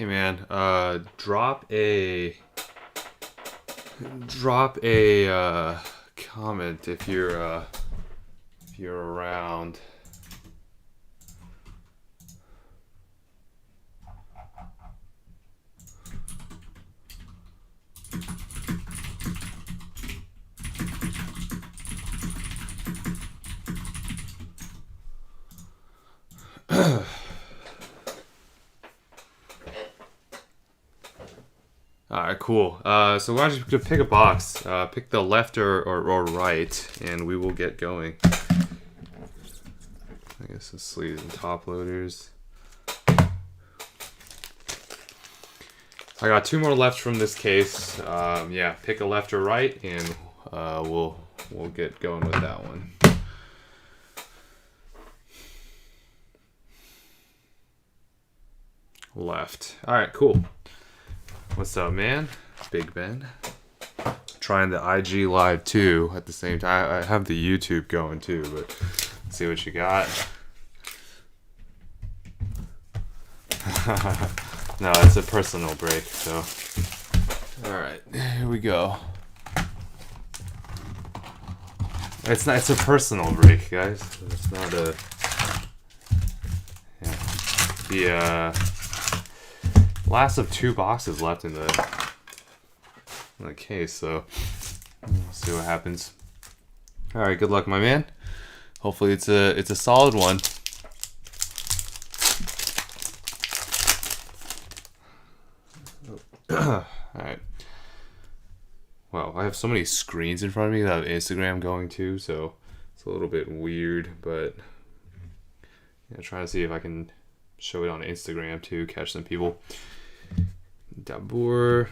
Hey man, drop a comment if you're around. Alright, cool. So why don't you pick a box? Pick the left or right, and we will get going. I guess the sleeves and top loaders. I got two more left from this case. Yeah, pick a left or right, and we'll get going with that one. Left. Alright, cool. What's up, man? Big Ben. Trying the IG live too at the same time. I have the YouTube going too, but let's see what you got. No, it's a personal break, so. Alright, here we go. It's a personal break, guys. It's not a. Yeah. The last of two boxes left in the case, so we'll see what happens. All right, good luck, my man. Hopefully it's a solid one. All right. Wow, I have so many screens in front of me that I have Instagram going to, so it's a little bit weird, but yeah, trying to see if I can show it on Instagram too, catch some people. Dabur,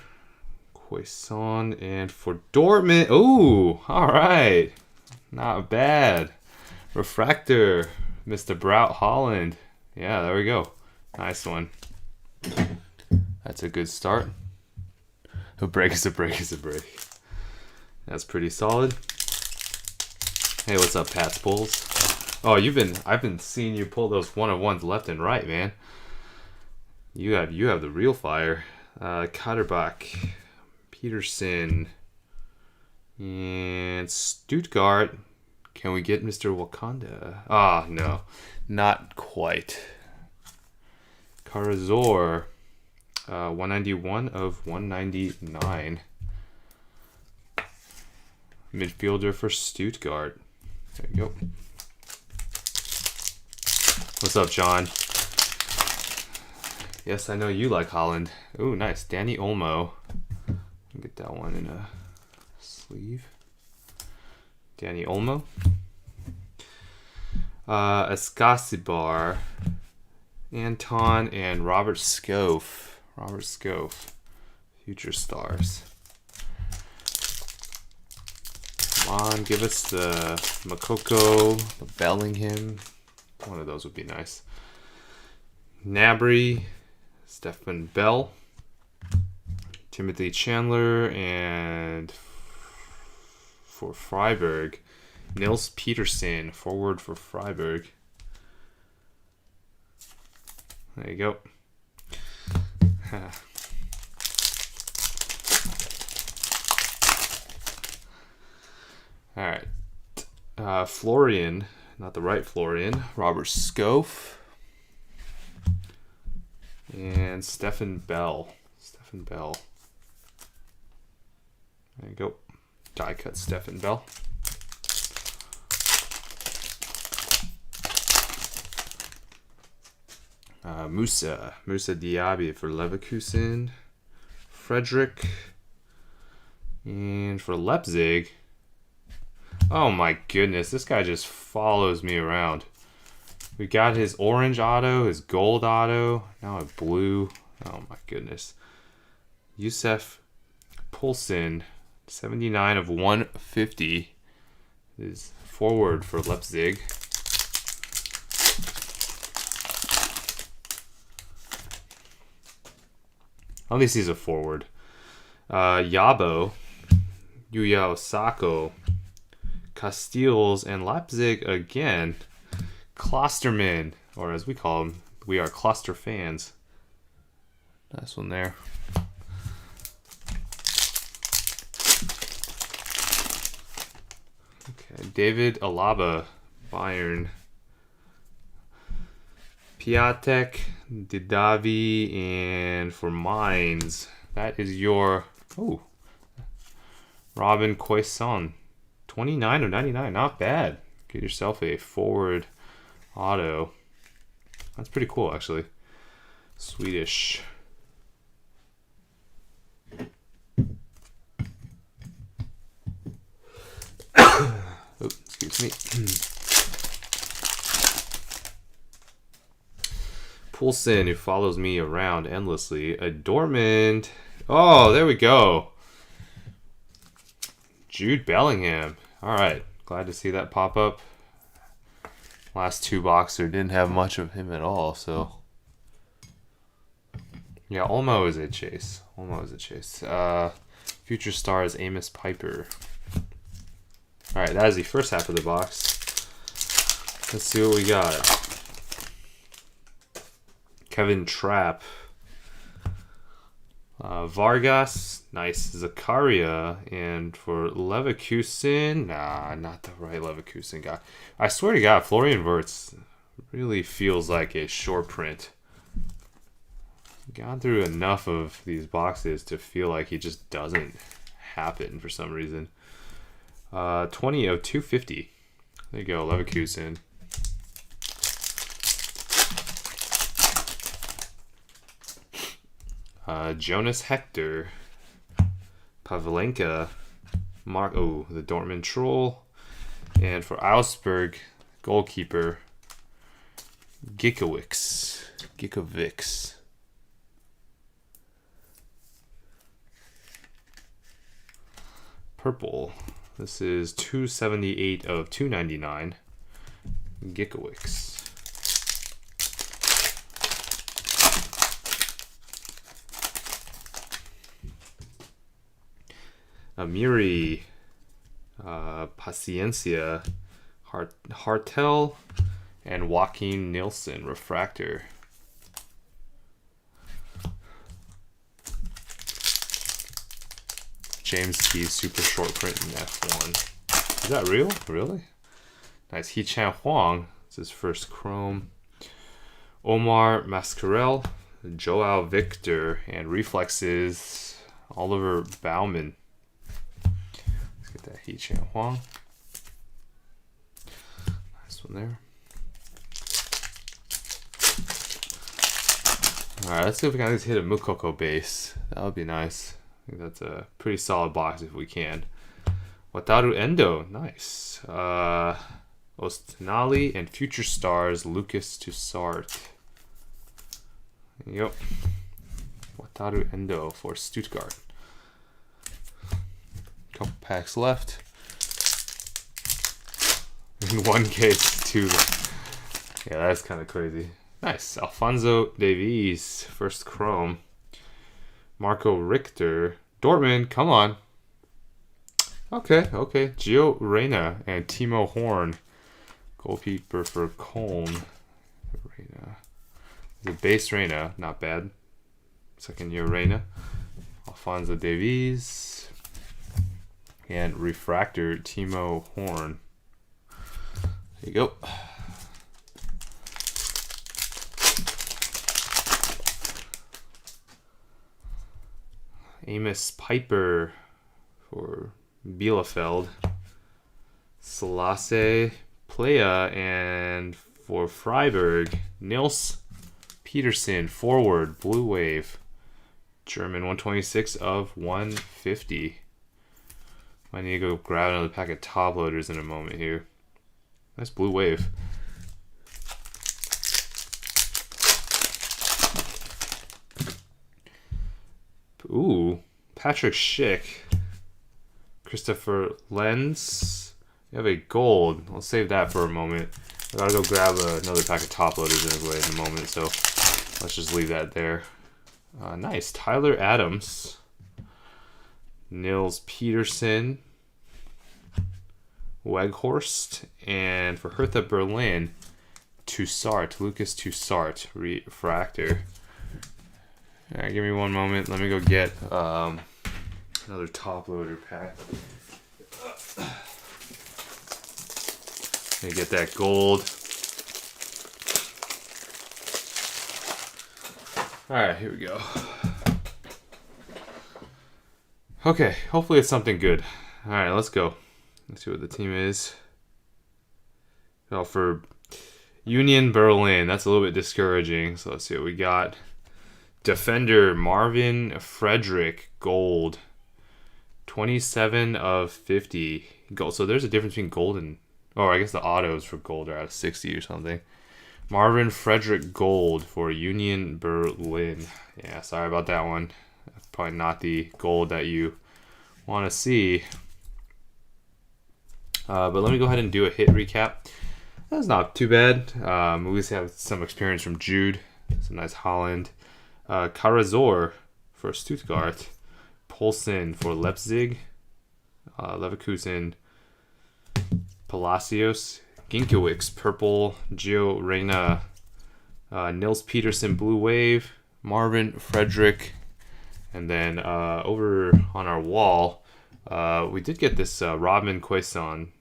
Quaison, and for Dortmund. Oh, all right. Not bad. Refractor, Mr. Brout Holland. Yeah, there we go. Nice one. That's a good start. A break is a break is a break. That's pretty solid. Hey, what's up, Pat's Pulls? Oh, I've been seeing you pull those one-on-ones left and right, man. You have the real fire. Katterbach, Peterson, and Stuttgart. Can we get Mr. Wakanda? Ah, no, not quite. Karazor, 191 of 199. Midfielder for Stuttgart. There you go. What's up, John? Yes, I know you like Holland. Ooh, nice. Danny Olmo. Get that one in a sleeve. Danny Olmo. Escasibar. Anton and Robert Scofe. Robert Scofe. Future stars. Come on, give us the Makoko, the Bellingham. One of those would be nice. Nabry. Stephen Bell, Timothy Chandler, and for Freiburg, Nils Peterson, forward for Freiburg. There you go. All right. Florian, not the right Florian, Robert Scofe. And Stephen Bell. Stephen Bell. There you go. Die cut Stephen Bell. Musa Diaby for Leverkusen. Frederick. And for Leipzig. Oh my goodness, this guy just follows me around. We got his orange auto, his gold auto, now a blue. Oh my goodness. Youssef Poulsen, 79 of 150. Is forward for Leipzig. At least he's a forward. Yabo, Yuya Osako, Castiles, and Leipzig again. Klosterman, or as we call him, we are Kloster fans. Nice one there. Okay, David Alaba, Bayern. Piatek, Didavi, and for Mines, that is your Robin Quaison. 29 of 99, not bad. Get yourself a forward auto. That's pretty cool, actually. Swedish. Oh, excuse me. Poulsen, who follows me around endlessly. A Dortmund. Oh, there we go. Jude Bellingham. All right. Glad to see that pop up. Last two boxer didn't have much of him at all, so. Yeah, Olmo is a chase. Future stars Amos Piper. All right, that is the first half of the box. Let's see what we got. Kevin Trapp. Vargas. Nice. Zakaria. And for Leverkusen. Nah, not the right Leverkusen guy. I swear to God, Florian Wirtz really feels like a short print. Gone through enough of these boxes to feel like he just doesn't happen for some reason. 20 of 250. There you go, Leverkusen. Jonas Hector. Pavlenka. The Dortmund Troll. And for Augsburg, goalkeeper, Gikovics. Purple. This is 278 of 299. Gikovics. Amiri, Paciencia, Hartel, and Joaquin Nilsson, refractor. James Key's super short print in F1. Is that real? Really? Nice. Hee-Chan Huang. It's his first chrome. Omar Mascarell, Joao Victor, and reflexes Oliver Baumann. Let's get that Hee-Chan Huang. Nice one there. Alright, let's see if we can at least hit a Mukoko base. That would be nice. I think that's a pretty solid box if we can. Wataru Endo, nice. Ostinali and future stars Lucas Toussaint. There you go. Wataru Endo for Stuttgart. Couple packs left. In one case, two. Yeah, that's kind of crazy. Nice. Alfonso Davies, first chrome. Marco Richter. Dortmund, come on. Okay. Gio Reyna and Timo Horn. Goalkeeper for Köln. Reyna. The base Reyna, not bad. Second year Reyna. Alfonso Davies. And refractor Timo Horn. There you go. Amos Piper for Bielefeld. Selassie Playa, and for Freiburg, Nils Peterson, forward, Blue Wave. German, 126 of 150. Might need to go grab another pack of top loaders in a moment here. Nice Blue Wave. Ooh, Patrick Schick. Christopher Lenz. You have a gold. I'll save that for a moment. I gotta go grab another pack of top loaders anyway in a moment, so let's just leave that there. Nice. Tyler Adams. Nils Peterson. Weghorst. And for Hertha Berlin, Lucas Toussaint, refractor. All right, give me one moment. Let me go get another top loader pack. Let me get that gold. All right, here we go. Okay, hopefully it's something good. All right, let's go. Let's see what the team is. Oh, for Union Berlin, that's a little bit discouraging. So let's see what we got. Defender Marvin Frederick, gold. 27 of 50 gold. So there's a difference between gold and... Oh, I guess the autos for gold are out of 60 or something. Marvin Frederick, gold for Union Berlin. Yeah, sorry about that one. That's probably not the gold that you want to see. But let me go ahead and do a hit recap. That's not too bad. We at least have some experience from Jude. Some nice Holland. Karazor for Stuttgart. Poulsen for Leipzig. Leverkusen. Palacios. Ginkiewicz, purple. Gio Reyna. Nils Peterson, blue wave. Marvin Frederick. And then over on our wall, we did get this Robin Quaison.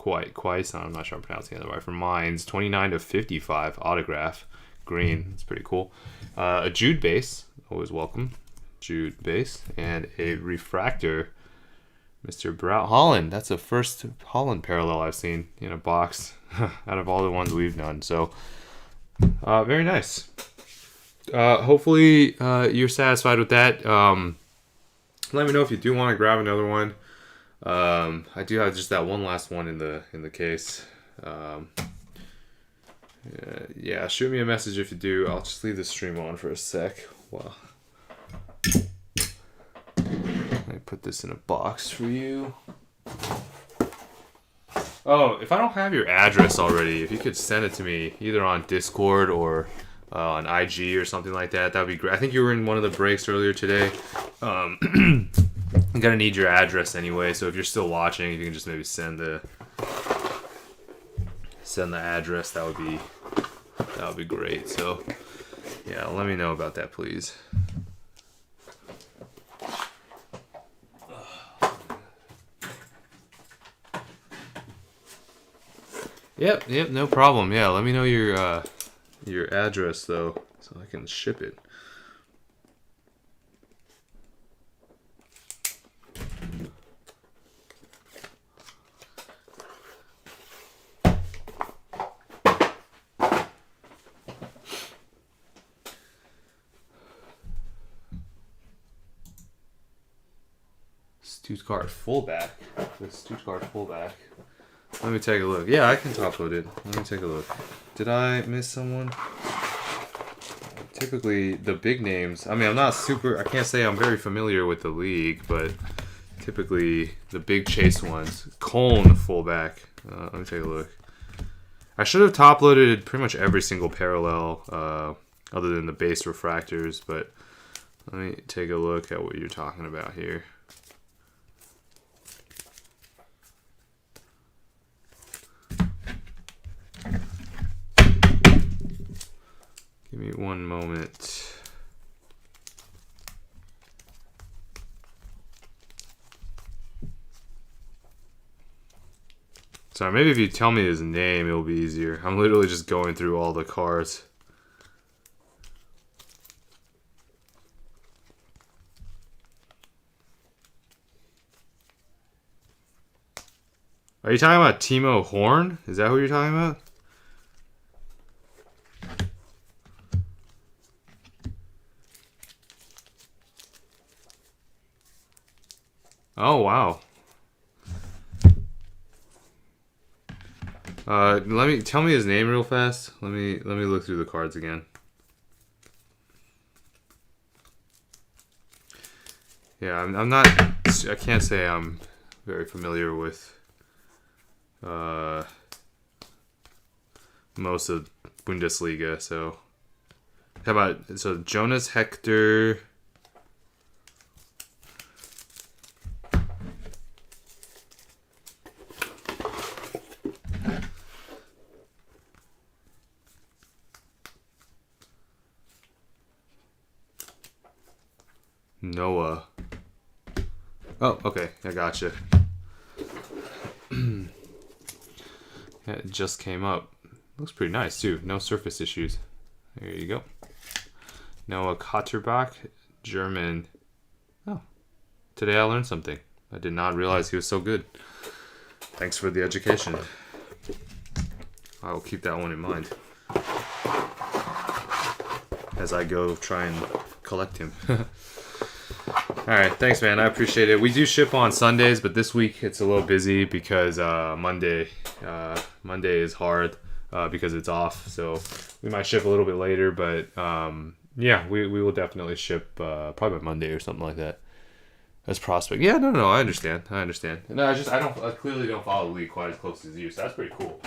I'm not sure I'm pronouncing it right. For Mines, 29 of 55 autograph. Green. It's pretty cool. A Jude base. Always welcome. Jude base. And a refractor. Mr. Brout Holland. That's the first Holland parallel I've seen in a box out of all the ones we've done. So, very nice. Hopefully, you're satisfied with that. Let me know if you do want to grab another one. I do have just that one last one in the case. Yeah, shoot me a message if you do. I'll just leave the stream on for a sec. Wow. Let me put this in a box for you. Oh, if I don't have your address already, if you could send it to me either on Discord or on IG or something like that, that would be great. I think you were in one of the breaks earlier today. I'm gonna need your address anyway, so if you're still watching, if you can just maybe send the address, that would be great. So yeah, let me know about that, please. Yep, no problem. Yeah, let me know your address though, so I can ship it. Stuttgart fullback. The Stuttgart fullback. Let me take a look. Yeah, I can top load it. Let me take a look. Did I miss someone? Typically, the big names. I mean, I can't say I'm very familiar with the league, but typically the big chase ones. Cologne fullback. Let me take a look. I should have top loaded pretty much every single parallel, other than the base refractors, but let me take a look at what you're talking about here. Give me one moment. Sorry, maybe if you tell me his name, it'll be easier. I'm literally just going through all the cards. Are you talking about Timo Horn? Is that who you're talking about? Oh wow. Tell me his name real fast. Let me look through the cards again. Yeah, I'm not. I can't say I'm very familiar with most of Bundesliga. So how about Jonas Hector? Noah. Oh, okay. I gotcha. Yeah, it just came up. Looks pretty nice, too. No surface issues. There you go. Noah Katterbach, German. Oh, today I learned something. I did not realize he was so good. Thanks for the education. I will keep that one in mind as I go try and collect him. Alright, thanks man, I appreciate it. We do ship on Sundays, but this week it's a little busy because Monday is hard because it's off. So we might ship a little bit later, but yeah, we will definitely ship probably Monday or something like that. As prospect. Yeah, no, I understand. No, I clearly don't follow the league quite as close as you, so that's pretty cool.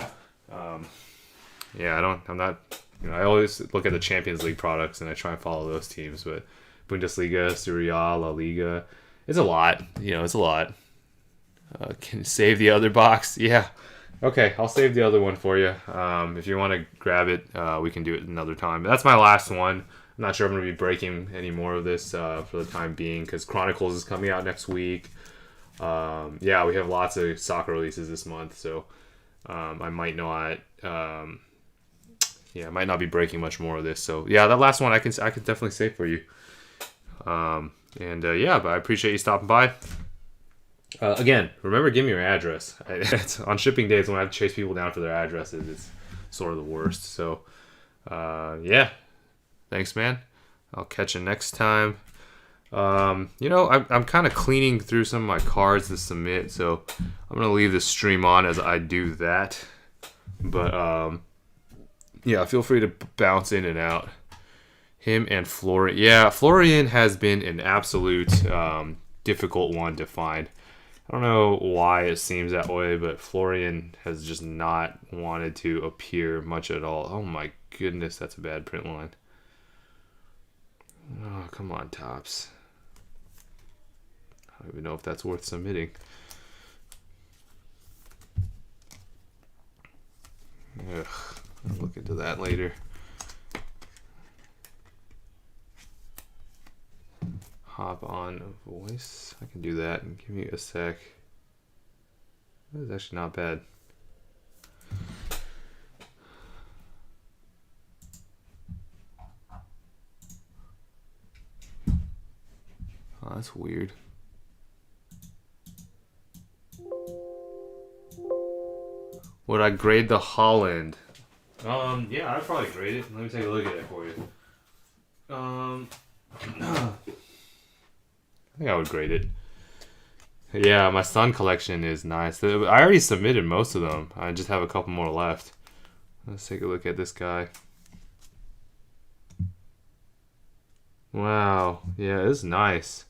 Yeah, I'm not, I always look at the Champions League products and I try and follow those teams, but Bundesliga, Serie A, La Liga, it's a lot. It's a lot. Can you save the other box? Yeah. Okay, I'll save the other one for you. If you want to grab it, we can do it another time. But that's my last one. I'm not sure if I'm going to be breaking any more of this for the time being because Chronicles is coming out next week. Yeah, we have lots of soccer releases this month, so I might not. I might not be breaking much more of this. So yeah, that last one I can definitely save for you. Yeah, but I appreciate you stopping by. Again, remember, give me your address. On shipping days when I have to chase people down for their addresses, it's sort of the worst. So yeah, thanks, man. I'll catch you next time. I'm kind of cleaning through some of my cards to submit, so I'm gonna leave the stream on as I do that. But yeah, feel free to bounce in and out. Him and Florian. Yeah, Florian has been an absolute difficult one to find. I don't know why it seems that way, but Florian has just not wanted to appear much at all. Oh my goodness, that's a bad print line. Oh, come on, Topps. I don't even know if that's worth submitting. Ugh, I'll look into that later. Hop on a voice. I can do that. Give me a sec. That is actually not bad. Oh, that's weird. Would I grade the Holland? Yeah, I'd probably grade it. Let me take a look at it for you. I think I would grade it. Yeah, my Sun collection is nice. I already submitted most of them. I just have a couple more left. Let's take a look at this guy. Wow. Yeah, it's nice.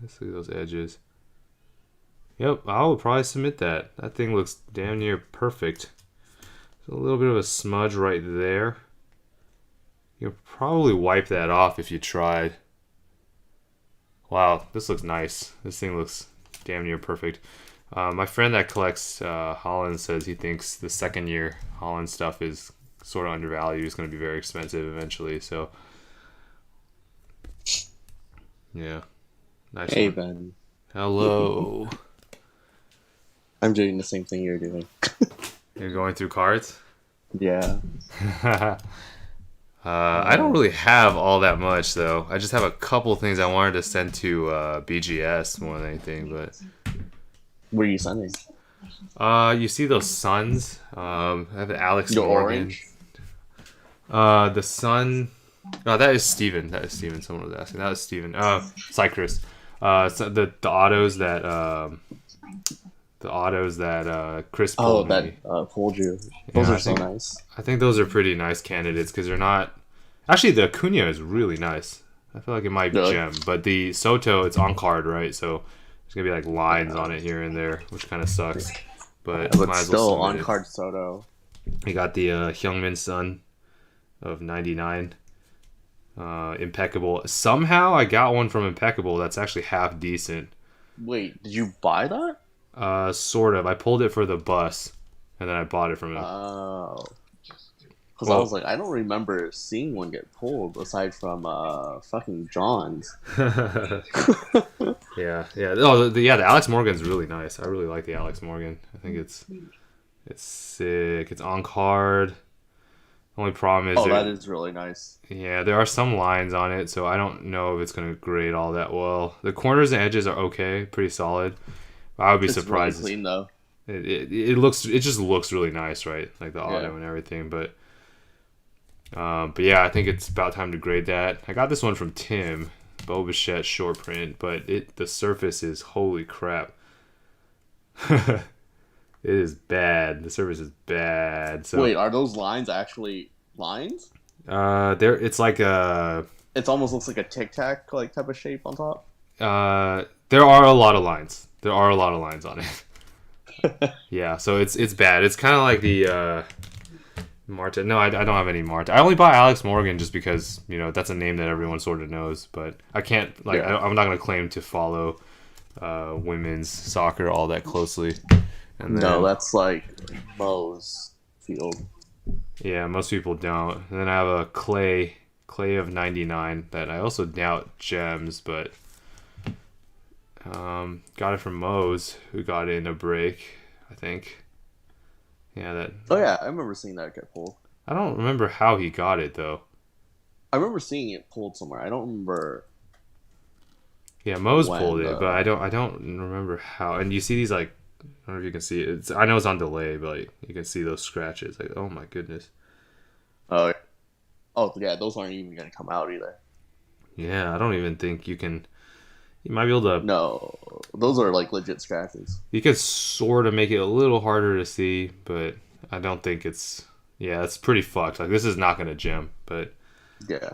Let's look at those edges. Yep, I would probably submit that. That thing looks damn near perfect. There's a little bit of a smudge right there. You'll probably wipe that off if you tried. Wow, this looks nice. This thing looks damn near perfect. My friend that collects Holland says he thinks the second year Holland stuff is sort of undervalued. It's going to be very expensive eventually. So, yeah. Nice Hey, one. Ben. Hello. I'm doing the same thing you're doing. You're going through cards? Yeah. I don't really have all that much, though. I just have a couple things I wanted to send to BGS more than anything. But What are you sending? you see those Suns? I have Alex Your Morgan. orange? The Sun. Oh, that is Steven. That is Steven. Someone was asking. That was Steven. Cypress. So the autos that Chris pulled me. Pulled you. Those Yeah, are so nice. I think those are pretty nice candidates because they're not. Actually, the Acuna is really nice. I feel like it might be Really? gem, but the Soto, it's on card, right? So there's gonna be like lines on it here and there, which kind of sucks. But But might as still, well on submit it. card Soto. We got the Hyungmin Sun of 99. Impeccable. Somehow I got one from Impeccable that's actually half decent. Wait, did you buy that? Sort of. I pulled it for the bus, and then I bought it from him. Oh. Because I was like, I don't remember seeing one get pulled aside from fucking John's. Yeah. Oh, the Alex Morgan's really nice. I really like the Alex Morgan. I think it's sick. It's on card. Only problem is that is really nice. yeah, there are some lines on it, so I don't know if it's gonna grade all that well. The corners and edges are okay, pretty solid. I would be surprised. Really clean though. It just looks really nice, right? Like the auto and everything, but yeah, I think it's about time to grade that. I got this one from Tim, Bo Bichette short print, but the surface is holy crap. It is bad. The surface is bad. So wait, are those lines actually lines? it's like a. It almost looks like a Tic Tac like type of shape on top. There are a lot of lines. There are a lot of lines on it. Yeah, so it's bad. It's kind of like the Marta. No, I don't have any Marta. I only buy Alex Morgan just because that's a name that everyone sort of knows. But I can't I'm not gonna claim to follow women's soccer all that closely. And then, no, that's like Mo's field. Yeah, most people don't. And then I have a Clay of 99 that I also doubt gems, but got it from Mo's, who got it in a break, I think. Yeah, that. Oh yeah, I remember seeing that get pulled. I don't remember how he got it though. I remember seeing it pulled somewhere. I don't remember. Yeah, Mo's pulled it, but I don't remember how. And you see these like. I don't know if you can see it. I know it's on delay, but like, you can see those scratches. Like, oh my goodness. Oh yeah, those aren't even gonna come out either. Yeah, I don't even think you can. You might be able to. No, those are like legit scratches. You could sort of make it a little harder to see, but I don't think it's. Yeah, it's pretty fucked. Like, this is not gonna gem, but. Yeah.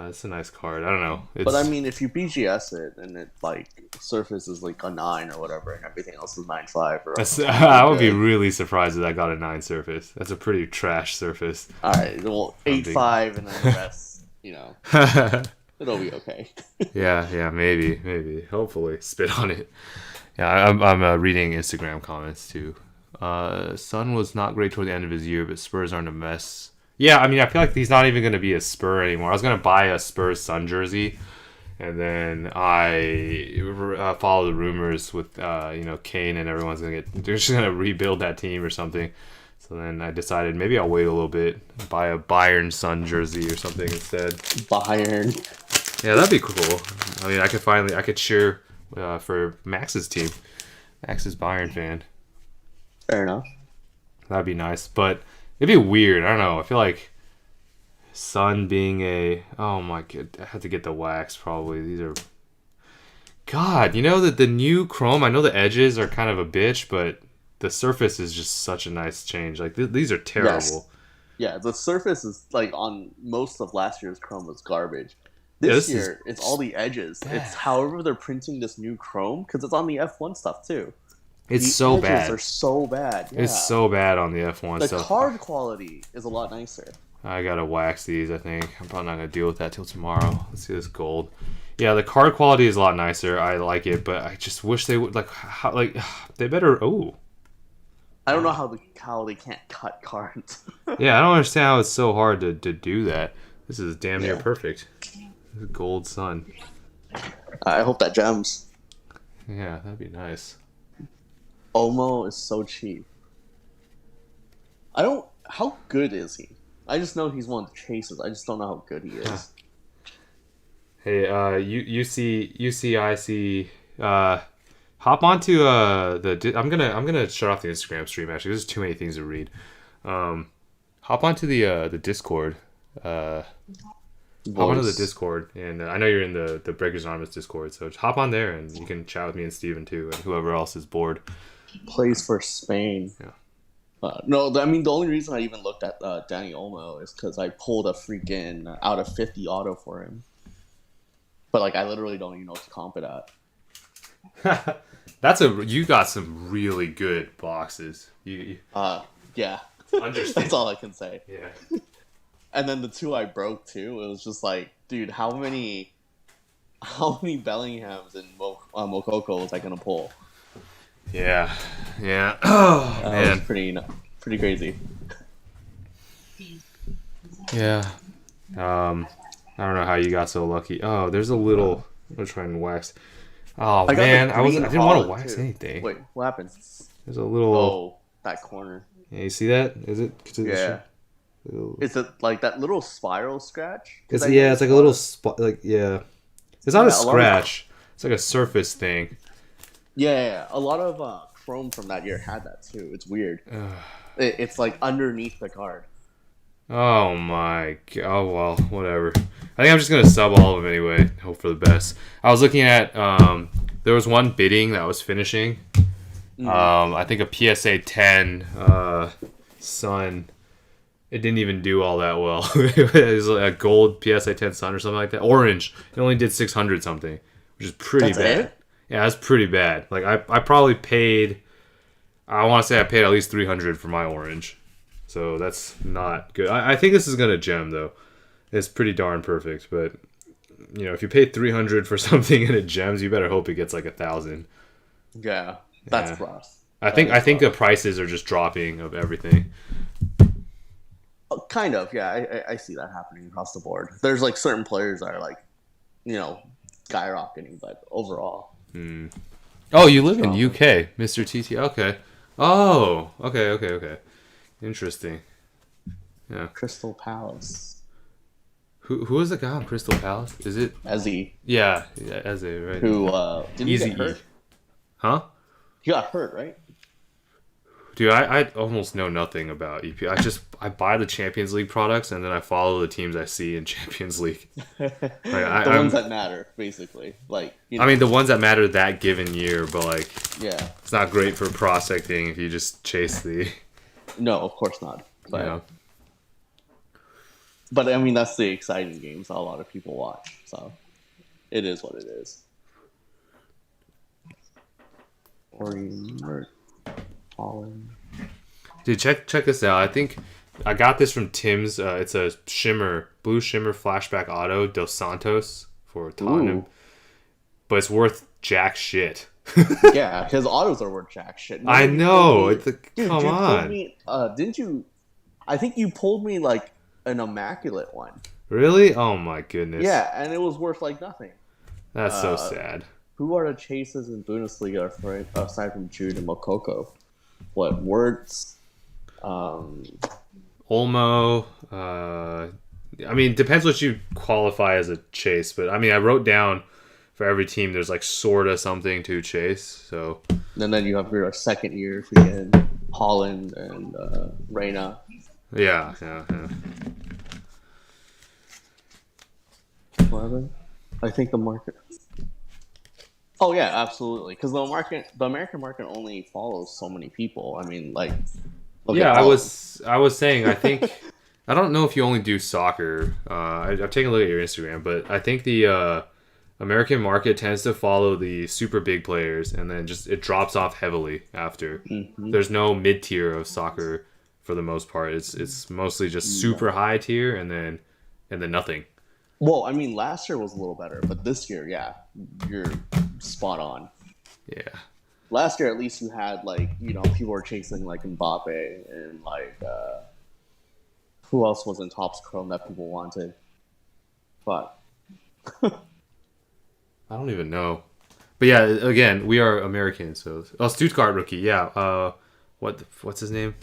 It's a nice card. I don't know. But I mean, if you BGS it and it like surface is like a 9 or whatever, and everything else is 9.5 or I would be really surprised if I got a 9 surface. That's a pretty trash surface. All right, well 8.5 and then the rest, it'll be okay. yeah, maybe, hopefully, spit on it. Yeah, I'm reading Instagram comments too. Sun was not great toward the end of his year, but Spurs aren't a mess. Yeah, I mean, I feel like he's not even going to be a Spur anymore. I was going to buy a Spurs Sun jersey, and then I follow the rumors with, Kane and everyone's they're just going to rebuild that team or something. So then I decided maybe I'll wait a little bit, buy a Bayern Sun jersey or something instead. Bayern. Yeah, that'd be cool. I mean, I could cheer for Max's team. Max's Bayern fan. Fair enough. That'd be nice, but it'd be weird. I don't know. I feel like Sun being oh my god, I had to get the wax probably. These are God, that the new Chrome, I know the edges are kind of a bitch, but the surface is just such a nice change. Like these are terrible. Yes. Yeah, the surface is like on most of last year's Chrome was garbage. This year, it's all the edges. Bad. It's however they're printing this new Chrome because it's on the F1 stuff too. It's so bad. The edges are so bad. Yeah. It's so bad on the F1 stuff. The card quality is a lot nicer. I gotta wax these, I think. I'm probably not gonna deal with that till tomorrow. Let's see this gold. Yeah, the card quality is a lot nicer. I like it, but I just wish they would they better. Oh, I don't know how they can't cut cards. Yeah, I don't understand how it's so hard to do that. This is damn near perfect. Gold Sun. I hope that gems. Yeah, that'd be nice. Omo is so cheap. How good is he? I just know he's one of the chasers. I just don't know how good he is. Hey, UCIC, hop onto I'm gonna shut off the Instagram stream. Actually, there's too many things to read. Hop onto the Discord. Hop onto the Discord, and I know you're in the Breakers Anonymous Discord, so hop on there and you can chat with me and Steven too, and whoever else is bored. Plays for Spain. Yeah. No, I mean the only reason I even looked at Danny Olmo is because I pulled a freaking out of 50 auto for him. But like I literally don't even know what to comp it at. You got some really good boxes. Yeah. Understand. That's all I can say. Yeah. And then the two I broke too, it was just like, dude, how many Bellinghams and Mokoko was I gonna pull? Yeah. Oh man, pretty crazy. Yeah. I don't know how you got so lucky. Oh, there's a little. I'm gonna try and wax. Oh I got the man, I green didn't want to Holland wax too. anything. Wait, what happened? There's a little. Oh, that corner. Yeah, you see that? Is it? Yeah. Is it like that little spiral scratch? Because It's I yeah. It's noticed like a a lot little of spot. Like yeah. It's not a yeah, a lot of scratch. It's like a surface thing. yeah, a lot of Chrome from that year had that too. It's weird. It's like underneath the card. Oh my god. Oh well, whatever. I think I'm just gonna sub all of them anyway. Hope for the best. I was looking at there was one bidding that was finishing. I think a PSA 10 Sun. It didn't even do all that well. It was like a gold PSA 10 Sun or something like that. Orange. It only did 600 something, which is pretty That's bad. it? Yeah, that's pretty bad. Like I probably paid. I want to say I paid at least 300 for my orange. So that's not good. I think this is gonna gem though. It's pretty darn perfect, but you know, if you pay 300 for something and it gems, you better hope it gets like 1,000. Yeah, that's Yeah. rough. I think the prices are just dropping of everything. Kind of, yeah. I see that happening across the board. There's like certain players that are like, skyrocketing, but overall, Oh, you live in Dropping. UK, Mr. TT. Okay. Oh, okay. Interesting. Crystal Palace, Who is the guy on Crystal Palace? Is it? Ezzy, Yeah, Eze, right? who didn't he Easy get hurt? E. Huh? He got hurt, right? Dude, I almost know nothing about EP. I buy the Champions League products and then I follow the teams I see in Champions League. Like, The ones that matter, basically. Like, I mean, the ones that matter that given year, but like, yeah. it's not great for prospecting if you just chase the. No, of course not. But, You know. but I mean, that's the exciting games that a lot of people watch. So it is what it is. Or Holland. Dude, check this out. I think I got this from Tim's. It's a blue shimmer flashback auto Dos Santos for Tottenham, Ooh. but it's worth jack shit. Yeah, his autos are worth jack shit. I Nobody know. told me- It's a, Dude, come you pulled on. me. Didn't you? I think you pulled me like an immaculate one. Really? Oh my goodness. Yeah, and it was worth like nothing. That's so sad. Who are the chases in Bundesliga for aside from Jude and Mokoko? What Wirtz? Olmo. I mean, depends what you qualify as a chase, but I mean, I wrote down for every team there's like sorta something to chase. So And then you have your second year freaking Holland and Reina. yeah. 11? I think the market. Oh yeah, absolutely. Because the American market only follows so many people. I mean, like, look Yeah, at I Holland. was saying I think I don't know if you only do soccer. I've taken a look at your Instagram, but I think the American market tends to follow the super big players, and then just it drops off heavily after. Mm-hmm. There's no mid tier of soccer for the most part. It's mostly just super high tier, and then nothing. Well, I mean, last year was a little better, but this year, yeah, you're spot on. Yeah. Last year, at least you had like people were chasing like Mbappe and like who else was in Topps Chrome that people wanted, but I don't even know. But yeah, again, we are American, so Stuttgart rookie, yeah. What's his name?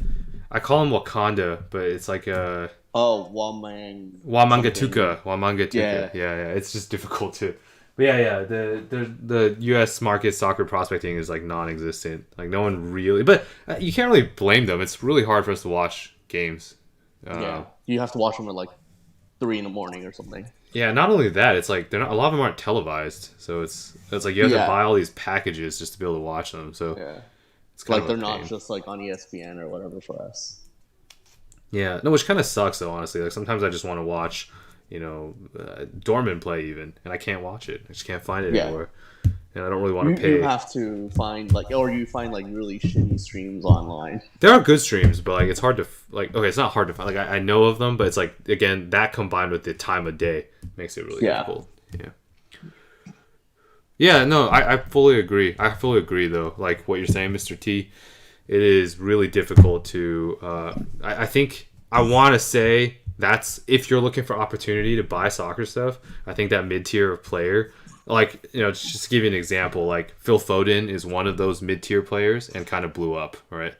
I call him Wakanda, but it's like a Wamangatuka. Yeah. Yeah. It's just difficult to. But yeah. The U.S. market soccer prospecting is like non-existent. Like no one really. But you can't really blame them. It's really hard for us to watch games. yeah, you have to watch them at like 3 a.m. or something. Yeah, not only that, it's like they're not. A lot of them aren't televised, so it's like you have to Yeah. buy all these packages just to be able to watch them. So Yeah, it's kind like of they're a not pain. just like on ESPN or whatever for us. Yeah, no, which kind of sucks though. Honestly, like sometimes I just want to watch, Dortmund play even, and I can't watch it. I just can't find it Yeah. anymore, and I don't really want to You pay. have to find like really shitty streams online. There are good streams, but like it's hard to Okay, it's not hard to find. Like I know of them, but it's like again that combined with the time of day makes it really Yeah. difficult. Yeah. Yeah, no, I fully agree. I fully agree though. Like what you're saying, Mr. T, it is really difficult to. I think I want to say that's if you're looking for opportunity to buy soccer stuff. I think that mid tier of player, like just to give you an example, like Phil Foden is one of those mid tier players and kind of blew up, right?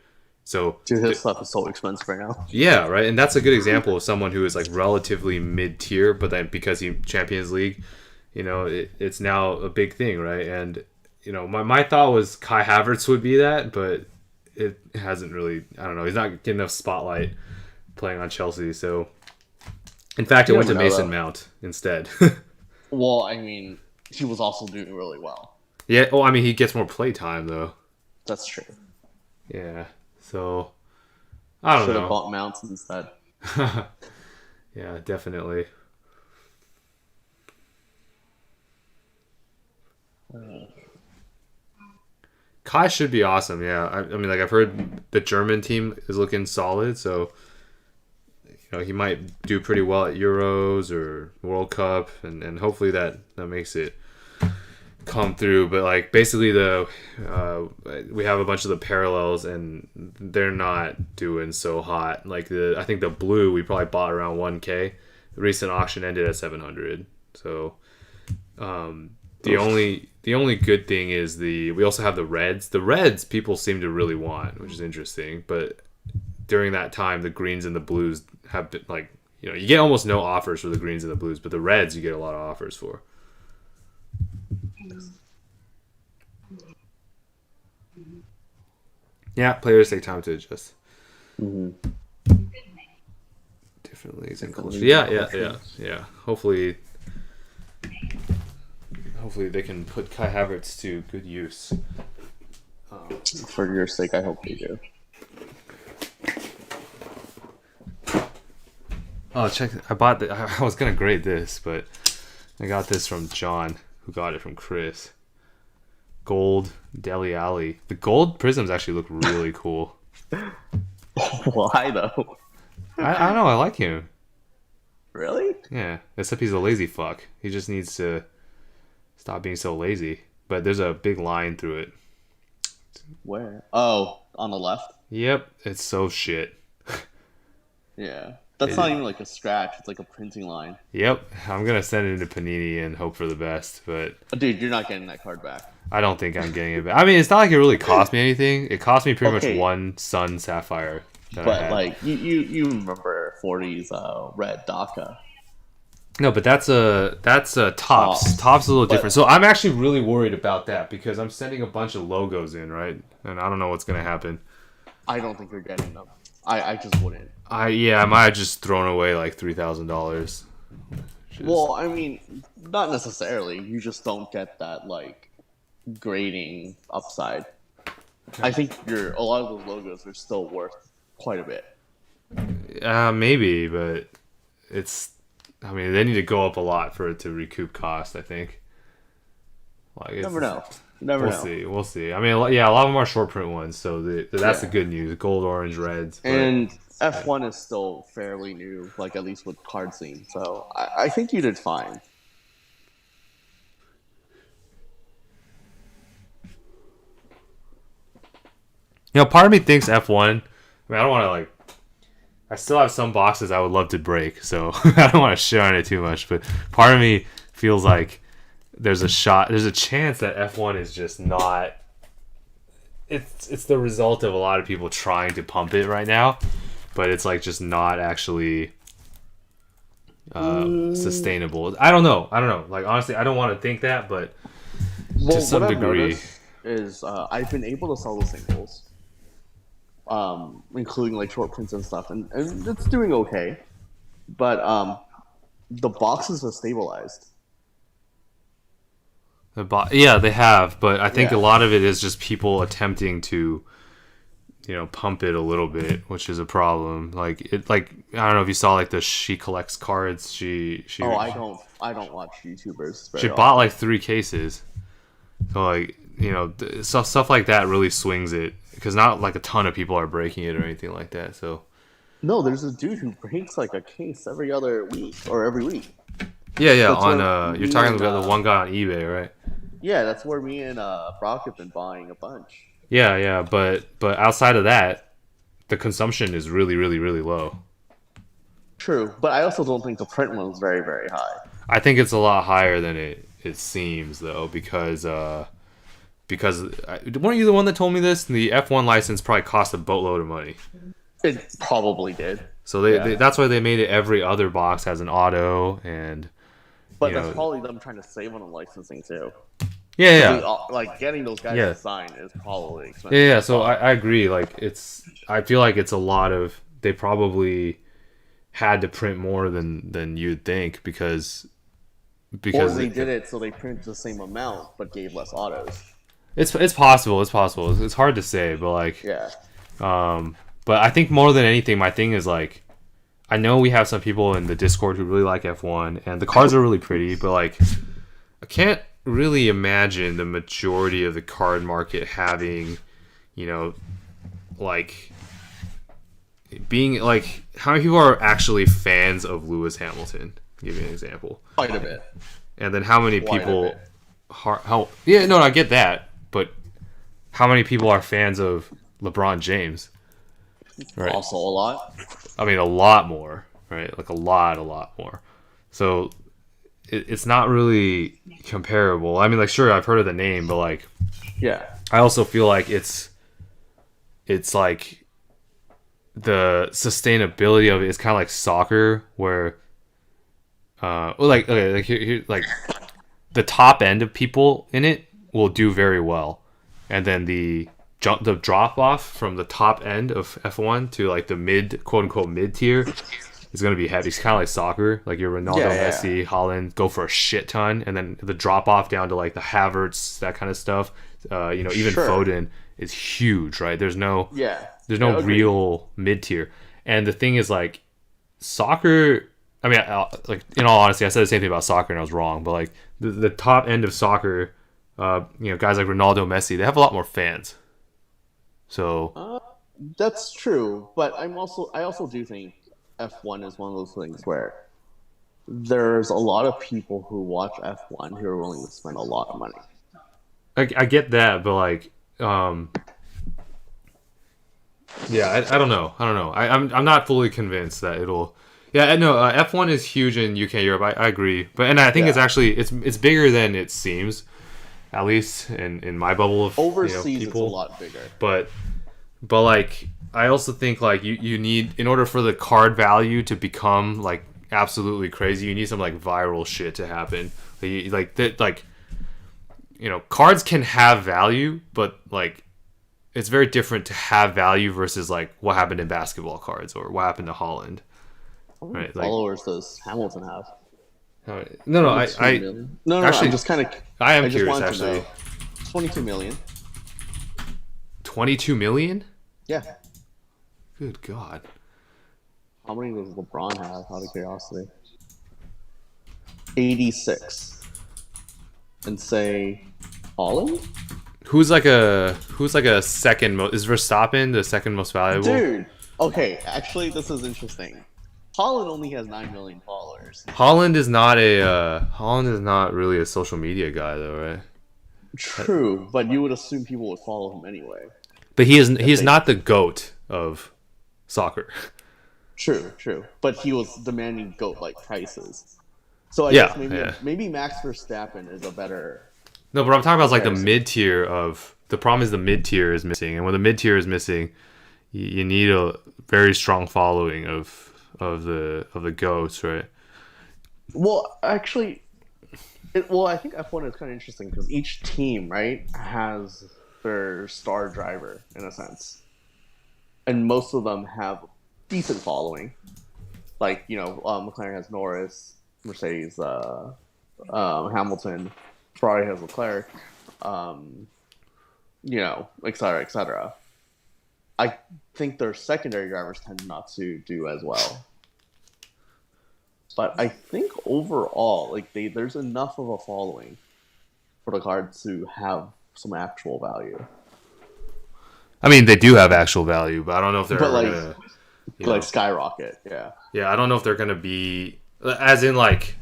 So Dude, his stuff is so expensive right now. yeah, right, and that's a good example of someone who is like relatively mid tier, but then because he Champions League, it's now a big thing, right? And my thought was Kai Havertz would be that, but it hasn't really. I don't know. He's not getting enough spotlight playing on Chelsea. So, in fact, it went to Mason Mount instead. Well, I mean, he was also doing really well. Yeah. Oh, I mean, he gets more play time though. That's true. Yeah. So, I don't know. Should have bought Mounts instead. Yeah, definitely. Kai should be awesome. Yeah, I mean, like I've heard the German team is looking solid, so he might do pretty well at Euros or World Cup, and hopefully that makes it come through. But like basically we have a bunch of the parallels, and they're not doing so hot. Like I think the blue we probably bought around 1K. The recent auction ended at 700. So the only good thing is we also have the reds. The reds people seem to really want, which is interesting. But during that time, the greens and the blues have been like, you get almost no offers for the greens and the blues, but the reds you get a lot of offers for. Yeah, players take time to adjust. Mm-hmm. Different leagues and culture. Yeah. Hopefully they can put Kai Havertz to good use. For your sake, I hope they do. Oh, check! I bought I was gonna grade this, but I got this from John, who got it from Chris. Gold Deli Alley. The gold prisms actually look really cool. Why though? I don't know. I like him. Really? Yeah. Except he's a lazy fuck. He just needs to stop being so lazy. But there's a big line through it. Where? Oh, on the left? Yep. It's so shit. Yeah. That's not even like a scratch. It's like a printing line. Yep. I'm going to send it to Panini and hope for the best. But dude, you're not getting that card back. I don't think I'm getting it back. I mean, it's not like it really cost me anything. It cost me pretty much one Sun Sapphire. But like you remember 40's red DACA. No, but that's a Topps. Topps is a little different. So I'm actually really worried about that because I'm sending a bunch of logos in, right? And I don't know what's gonna happen. I don't think you're getting them. I just wouldn't. I might have just thrown away like $3,000. Well, I mean, not necessarily. You just don't get that like grading upside. Okay. I think a lot of those logos are still worth quite a bit. Maybe, but I mean, they need to go up a lot for it to recoup cost, I think. Like, Never know. We'll see. I mean, yeah, a lot of them are short print ones, so that's the good news. Gold, orange, reds. And F1 is still fairly new, like at least with card scene. So I think you did fine. Part of me thinks F1. I mean, I don't want to like. I still have some boxes I would love to break, so I don't want to shit on it too much. But part of me feels like there's a chance that F1 is just not. It's the result of a lot of people trying to pump it right now, but it's like just not actually sustainable. I don't know. Like honestly, I don't want to think that, but to some degree, is I've been able to sell the singles. Including like short prints and stuff, and it's doing okay, but the boxes are stabilized. Yeah, they have, but I think a lot of it is just people attempting to, pump it a little bit, which is a problem. Like I don't know if you saw like she collects cards. She I don't watch YouTubers. She bought like 3 cases, so like stuff like that really swings it. Because not like a ton of people are breaking it or anything like that. So no, there's a dude who breaks like a case every other week or every week. Yeah. You're talking about the one guy on eBay, right? Yeah, that's where me and Brock have been buying a bunch. Yeah, but outside of that, the consumption is really, really, really low. True, but I also don't think the print one was very, very high. I think it's a lot higher than it seems though, because weren't you the one that told me this? The F1 license probably cost a boatload of money. It probably did. So Yeah. that's why they made it every other box has an auto, and But you that's know, probably them trying to save on the licensing too. yeah, Because yeah, like getting those guys yeah, to sign is probably expensive. yeah. as So fuck. I agree. Like I feel like it's a lot of they probably had to print more than you'd think Or because they did it so they printed the same amount but gave less autos. it's possible. It's possible. It's hard to say, but like Yeah. but I think more than anything, my thing is like I know we have some people in the Discord who really like F1, and the cars are really pretty, but like I can't really imagine the majority of the card market having, you know, like being like how many people are actually fans of Lewis Hamilton? Give you an example. Quite a bit. And then how many Quite a people bit. how yeah, no, I get that, but how many people are fans of LeBron James? Right. Also a lot. I mean, a lot more, right? Like a lot more. So it's not really comparable. I mean, like, sure, I've heard of the name, but like, Yeah. I also feel like it's like the sustainability of it is kind of like soccer, where, well, like, okay, like here, like the top end of people in it will do very well, and then the drop off from the top end of F1 to like the mid, quote unquote, mid tier is going to be heavy. It's kind of like soccer. Like your Ronaldo, Yeah. Messi, Holland go for a shit ton, and then the drop off down to like the Havertz, that kind of stuff. Even Sure. Foden is huge, right? There's no Yeah. there's Yeah, no agreed. real mid tier, and the thing is like soccer. I mean, like in all honesty, I said the same thing about soccer and I was wrong. But like the top end of soccer, guys like Ronaldo, Messi, they have a lot more fans. So That's true, but I also do think F1 is one of those things where there's a lot of people who watch F1 who are willing to spend a lot of money. I get that, but like, yeah, I don't know. I don't know. I'm not fully convinced that it'll. Yeah, I know F1 is huge in UK Europe. I agree, but and I think it's Yeah. actually it's bigger than it seems, at least in my bubble of Overseas, it's a people. lot bigger. But like I also think like you need in order for the card value to become like absolutely crazy, you need some like viral shit to happen. Like that like cards can have value, but like it's very different to have value versus like what happened in basketball cards or what happened to Holland, How many right? Like followers does Hamilton have? no, 22 I million? No, actually I'm just kind of. I am I just curious wanted to actually. know. 22 million. 22 million? Yeah. Good God. How many does LeBron have? Out of curiosity. 86. And say Holland? Who's like a second most? Is Verstappen the second most valuable? Dude. Okay, actually, this is interesting. Holland only has 9 million followers. Holland is not really a social media guy though, right? True, but you would assume people would follow him anyway. But he's they- not the GOAT of soccer. True. But he was demanding GOAT-like prices. So I Yeah, guess yeah. maybe Max Verstappen is a better. No, but I'm talking about like the Comparison. mid tier of the problem is the mid tier is missing, and when the mid tier is missing, you need a very strong following of the GOATs, right? Well, actually, I think F1 is kind of interesting because each team, right, has their star driver in a sense, and most of them have decent following. Like McLaren has Norris, Mercedes, Hamilton, Ferrari has Leclerc, et cetera, et cetera. I think their secondary drivers tend not to do as well. But I think overall, like there's enough of a following for the card to have some actual value. I mean, they do have actual value, but I don't know if they're But, like, gonna, Like skyrocket, yeah. yeah, I don't know if they're gonna be, as in like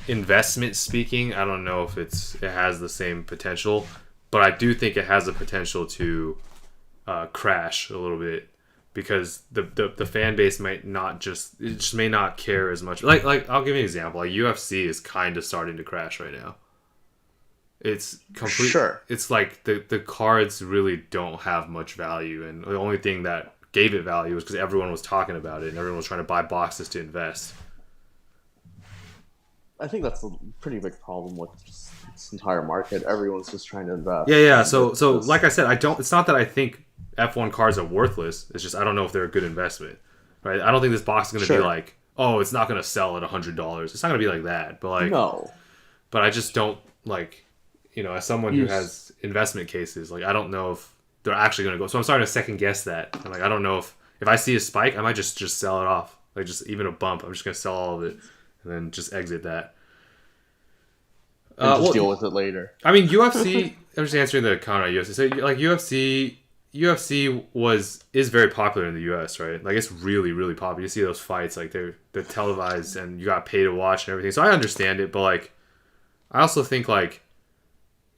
investment speaking. I don't know if it has the same potential, but I do think it has the potential to crash a little bit because the fan base might not just may not care as much. Like I'll give you an example. Like UFC is kind of starting to crash right now. It's complete. Sure. It's like the cards really don't have much value, and the only thing that gave it value was because everyone was talking about it and everyone was trying to buy boxes to invest. I think that's a pretty big problem with just this entire market. Everyone's just trying to invest. Yeah. So like I said, I don't. It's not that I think F1 cards are worthless. It's just I don't know if they're a good investment, right? I don't think this box is going to be like, oh, it's not going to sell at $100. It's not going to be like that. But like, no. But I just don't like, as someone who has investment cases, like I don't know if they're actually going to go. So I'm starting to second guess that. And like I don't know if I see a spike, I might just sell it off. Like just even a bump, I'm just going to sell all of it and then just exit that. And just deal with it later. I mean, UFC. I'm just answering the comment on UFC. So like UFC is very popular in the US, right? Like it's really, really popular. You see those fights, like they're televised and you got paid to watch and everything. So I understand it, but like I also think like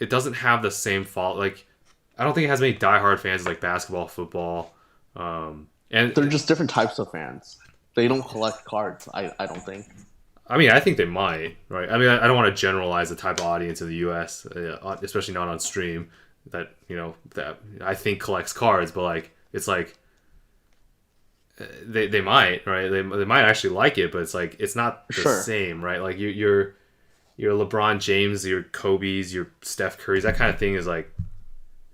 it doesn't have the same fault. Like I don't think it has many diehard fans like basketball, football, and they're just different types of fans. They don't collect cards. I don't think. I mean, I think they might, right? I mean, I don't want to generalize the type of audience in the U.S., especially not on stream, that that I think collects cards, but like it's like they might, right? They might actually like it, but it's like it's not the same, right? Like your LeBron James, your Kobe's, your Steph Curry's, that kind of thing is like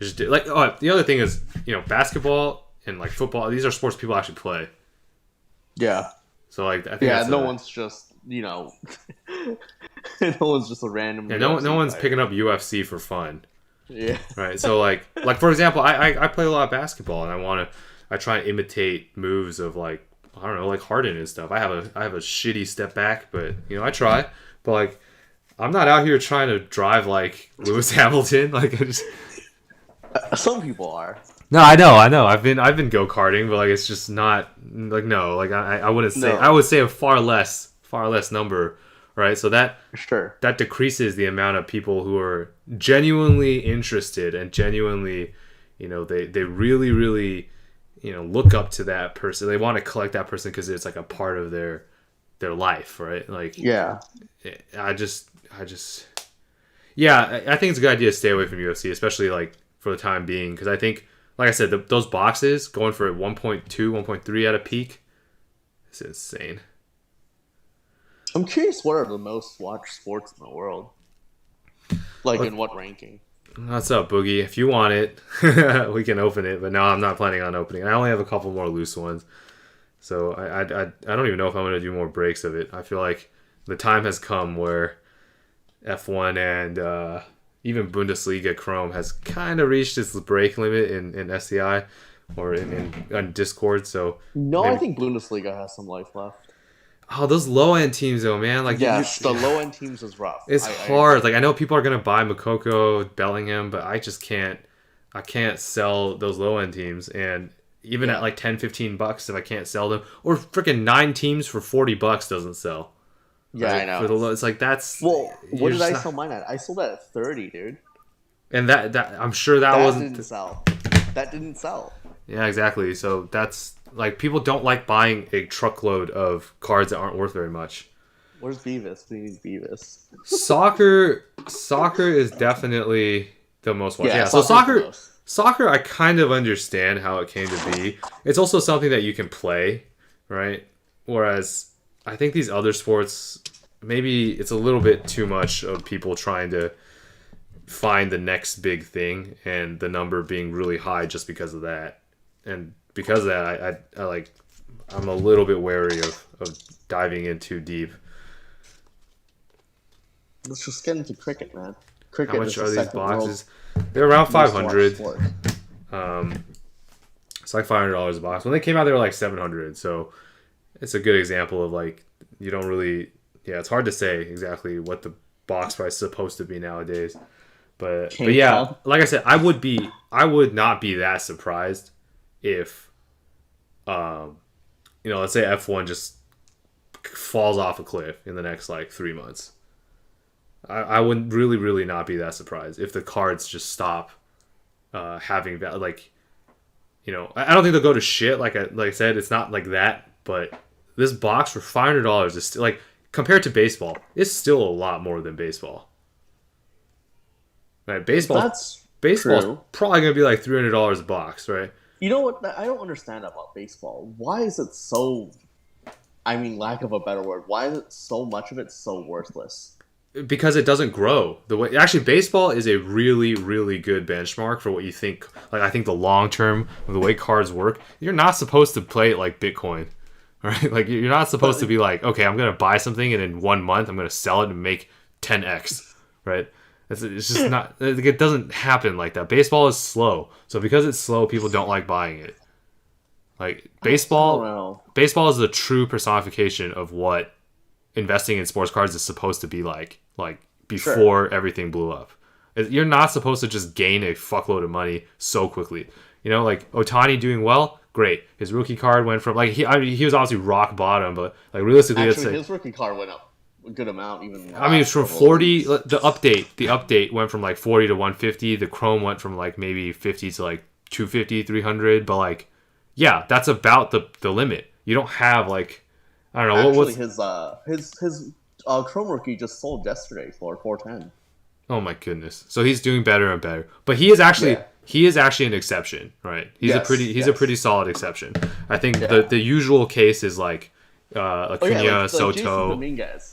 just like the other thing is basketball and like football. These are sports people actually play. Yeah. So like I think no one's just. No one's just a random. Yeah, no one's picking up UFC for fun. Yeah. Right. So like for example, I play a lot of basketball and I try and imitate moves of like I don't know like Harden and stuff. I have a shitty step back, but I try. But like I'm not out here trying to drive like Lewis Hamilton. Like I just. Some people are. No, I know. I've been go-karting, but like it's just not like no. Like I wouldn't say. No. I would say a far less number, right? So that decreases the amount of people who are genuinely interested and genuinely, they really, really, look up to that person. They want to collect that person because it's like a part of their life, right? Like, yeah. I think it's a good idea to stay away from UFC, especially like for the time being, because I think, like I said, those boxes going for 1.2, 1.3 at a peak, it's insane. I'm curious, what are the most watched sports in the world? Like, in what ranking? What's up, Boogie? If you want it, we can open it. But no, I'm not planning on opening it. I only have a couple more loose ones. So I don't even know if I'm going to do more breaks of it. I feel like the time has come where F1 and even Bundesliga Chrome has kind of reached its break limit in SCI or in Discord. So I think Bundesliga has some life left. Oh, those low-end teams, though, man. Like, yes, the low-end teams is rough. It's hard. Like, I know people are going to buy Moukoko, Bellingham, but I just can't. I can't sell those low-end teams. And even at like $10-15, if I can't sell them, or freaking 9 teams for $40 doesn't sell. Yeah, right? I know. It's like that's. Well, what did I sell mine at? I sold that at 30, dude. And that I'm sure that wasn't. Didn't sell. That didn't sell. Yeah, exactly. So that's. Like, people don't like buying a truckload of cards that aren't worth very much. Where's Beavis? We need Beavis. Soccer is definitely the most watched. Yeah, so soccer, I kind of understand how it came to be. It's also something that you can play, right? Whereas I think these other sports, maybe it's a little bit too much of people trying to find the next big thing and the number being really high just because of that. And because of that, I'm a little bit wary of diving in too deep. Let's just get into Qriket, man. Qriket. How much are these boxes? They're around 500. It's like $500 a box. When they came out, they were like 700. So it's a good example of like you don't really. Yeah, it's hard to say exactly what the box price is supposed to be nowadays. But yeah, like I said, I would not be that surprised if, let's say F1 just falls off a cliff in the next like 3 months. I would really, really not be that surprised if the cards just stop having value. Like, I don't think they'll go to shit. Like I said, it's not like that. But this box for $500 is still like compared to baseball, it's still a lot more than baseball. Right, baseball's True. probably gonna be like $300 a box, right? You know what? I don't understand about baseball. Why is it so? I mean, lack of a better word. Why is it so much of it so worthless? Because it doesn't grow the way. Actually, baseball is a really, really good benchmark for what you think. Like I think the long term of the way cards work, you're not supposed to play it like Bitcoin, right? Like you're not supposed to be like, okay, I'm gonna buy something and in 1 month I'm gonna sell it and make 10x, right? It's just not. It doesn't happen like that. Baseball is slow, so because it's slow, people don't like buying it. Like baseball is the true personification of what investing in sports cards is supposed to be like before everything blew up. You're not supposed to just gain a fuckload of money so quickly. Like Ohtani doing well, great. His rookie card went from like he was obviously rock bottom, but like realistically, his rookie card went up a good amount. It's from 40. The update went from like 40 to 150. The Chrome went from like maybe 50 to like 250, 300. But like, yeah, that's about the limit. You don't have like. I don't know. Actually, his Chrome rookie just sold yesterday for 410. Oh my goodness! So he's doing better and better. But he is actually an exception, right? He's a pretty solid exception. I think the usual case is like Acuna, Soto. Jason Dominguez.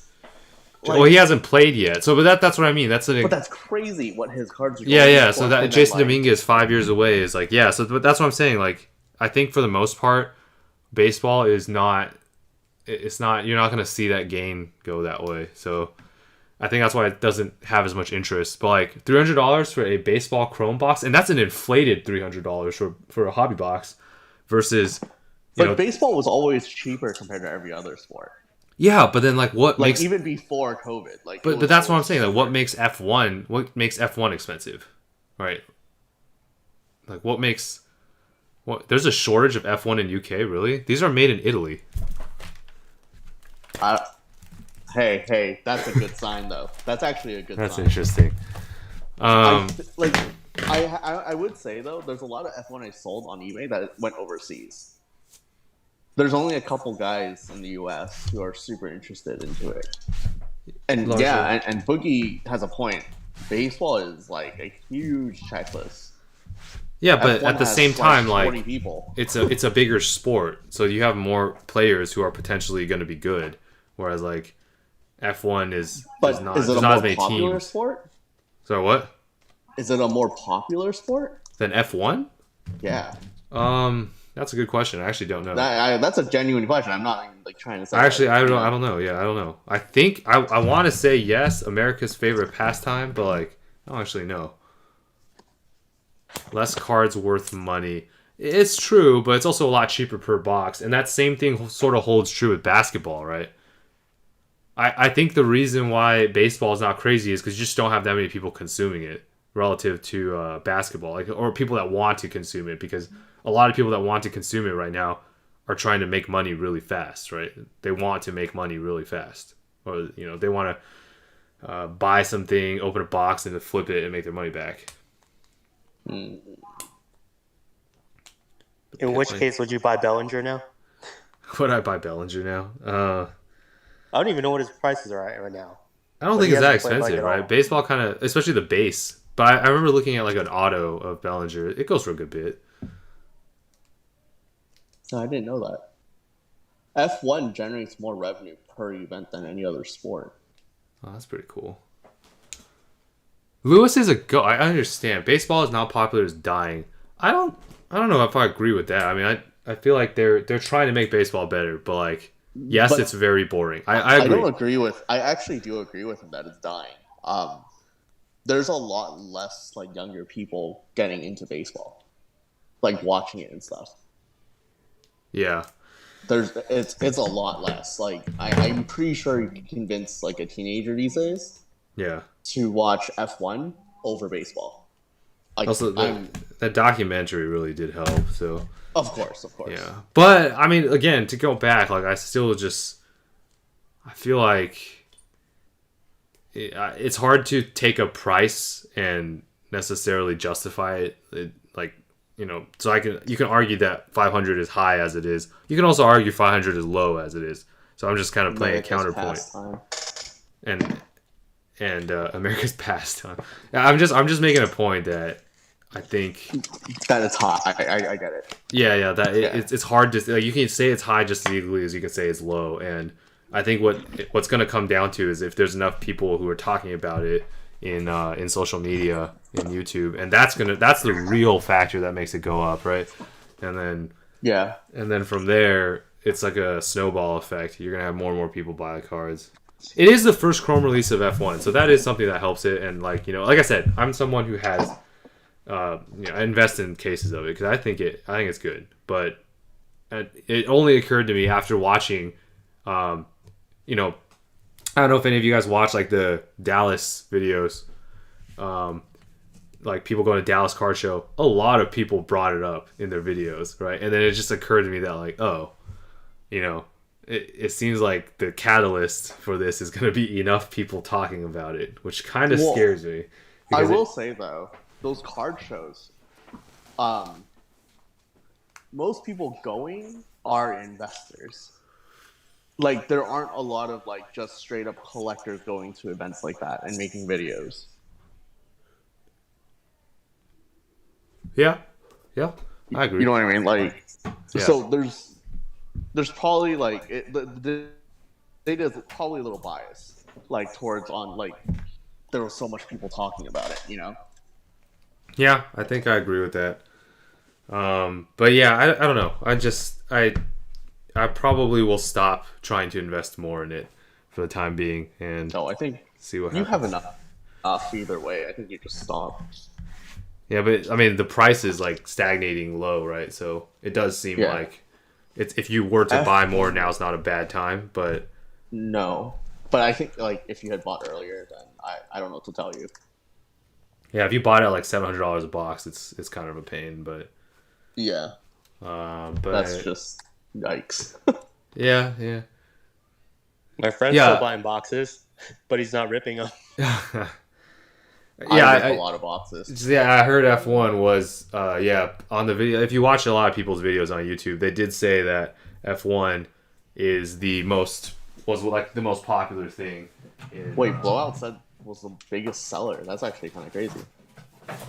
Well, he hasn't played yet. So, but that's what I mean. But that's crazy. What his cards are. Yeah. So that Jason Dominguez 5 years away is like So, but that's what I'm saying. Like, I think for the most part, baseball is not. It's not. You're not going to see that gain go that way. So, I think that's why it doesn't have as much interest. But like $300 for a baseball Chrome box, and that's an inflated $300 for a hobby box, versus. But baseball was always cheaper compared to every other sport. Yeah, but then like what makes even before COVID, like. But that's what I'm saying. Like, what makes F1 expensive, right? Like, what makes there's a shortage of F1 in UK, really? These are made in Italy. Hey, that's a good sign, though. That's actually a good sign. That's interesting. I would say, though, there's a lot of F1 I sold on eBay that went overseas. There's only a couple guys in the U.S. who are super interested into it. And and Boogie has a point. Baseball is like a huge checklist. Yeah, but F1 at the same time, like 40 people. it's a bigger sport, so you have more players who are potentially going to be good. Whereas like F1 is not as many teams. Sport? So what? Is it a more popular sport than F1? Yeah. That's a good question. I actually don't know. That's a genuine question. I'm not like trying to say. Actually, I don't know. Yeah, I don't know. I think I want to say yes, America's favorite pastime, but like I don't actually know. Less cards worth money. It's true, but it's also a lot cheaper per box, and that same thing sort of holds true with basketball, right? I think the reason why baseball is not crazy is because you just don't have that many people consuming it relative to basketball, or people that want to consume it, because a lot of people that want to consume it right now are trying to make money really fast, right? They want to make money really fast, or they want to buy something, open a box, and then flip it and make their money back. In which case would you buy Bellinger now? Would I buy Bellinger now? I don't even know what his prices are at right now. I don't think it's that expensive, right? Baseball kind of, especially the base. But I remember looking at like an auto of Bellinger. It goes for a good bit. No, I didn't know that. F1 generates more revenue per event than any other sport. Oh, that's pretty cool. Lewis is a go. I understand. Baseball is not popular, it's dying. I don't know if I agree with that. I mean, I feel like they're trying to make baseball better, but like, yes, but it's very boring. I agree. I actually do agree with him that it's dying. There's a lot less like younger people getting into baseball, like watching it and stuff. Yeah. It's a lot less. Like I'm pretty sure you can convince like a teenager these days. Yeah. To watch F1 over baseball. Like, also, that documentary really did help. So. Of course. Yeah, but I mean, again, to go back, like I feel like it's hard to take a price and necessarily justify it like so you can argue that 500 is high as it is. You can also argue 500 is low as it is. So I'm just kind of playing a counterpoint. And America's pastime. I'm just making a point that I think that it's high. I get it. Yeah. It's hard to you can say it's high just as easily as you can say it's low. And I think what's going to come down to is if there's enough people who are talking about it in social media, in YouTube, and that's the real factor that makes it go up, right? And then from there, it's like a snowball effect. You're gonna have more and more people buy the cards. It is the first Chrome release of F1, so that is something that helps it. And like I said, I'm someone who has I invest in cases of it because I think it's good. But it only occurred to me after watching, I don't know if any of you guys watch like the Dallas videos, like people going to Dallas car show. A lot of people brought it up in their videos, right? And then it just occurred to me that like, it seems like the catalyst for this is going to be enough people talking about it, which kind of scares me. I will say though, those card shows, most people going are investors. Like, there aren't a lot of, like, just straight-up collectors going to events like that and making videos. Yeah, I agree. You know what I mean? Like, so there's probably, like, the data is probably a little biased, like, towards there was so much people talking about it, Yeah, I think I agree with that. But yeah, I don't know. I probably will stop trying to invest more in it for the time being, and I think see what you happens. have enough either way. I think you just stop. Yeah, but I mean the price is like stagnating low, right? So it does seem like if you were to buy more now, it's not a bad time. But no, but I think like if you had bought earlier, then I don't know what to tell you. Yeah, if you bought it at like $700 a box, it's kind of a pain, but yeah, but that's just yikes. yeah. My friend's still buying boxes, but he's not ripping them. I rip a lot of boxes. Yeah, I heard F1 was on the video. If you watch a lot of people's videos on YouTube, they did say that F1 is the most popular thing. Wait, Blowout said was the biggest seller. That's actually kind of crazy.